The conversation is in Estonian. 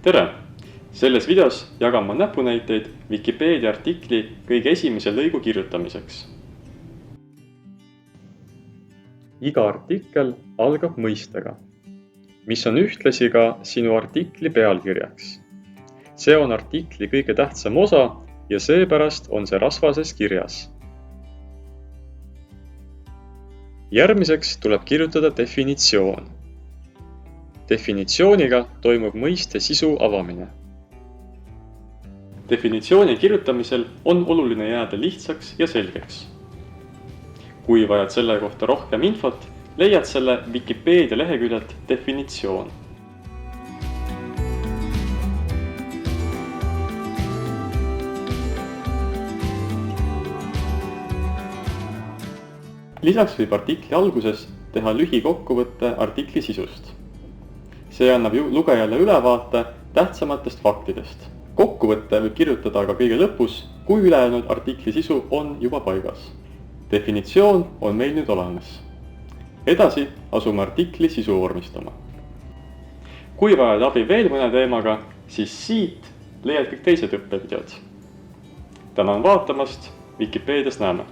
tere! Selles videos jagan ma näpunäiteid Wikipedia artikli kõige esimese lõigu kirjutamiseks. Iga artikkel algab mõistega, mis on ühtlasi ka sinu artikli pealkirjaks. See on artikli kõige tähtsam osa ja seepärast on see rasvases kirjas. Järgmiseks tuleb kirjutada definitsioon. Definitsiooniga toimub mõiste sisu avamine. Definitsiooni kirjutamisel on oluline jääda lihtsaks ja selgeks. Kui vajad selle kohta rohkem infot, leiad selle Wikipedia leheküljelt definitsioon. Lisaks võib artikli alguses teha lühikokkuvõtte artikli sisust. See annab lugejale ülevaate tähtsamatest faktidest. Kokkuvõtte võib kirjutada aga kõige lõpus, kui ülejäänud artikli sisu on juba paigas. Definitsioon on meil nüüd olemas. Edasi asume artikli sisu vormistama. Kui vajad abi veel mõne teemaga, siis siit leiad kõik teised õppevideod. Tänan vaatamast, Wikipedias näeme!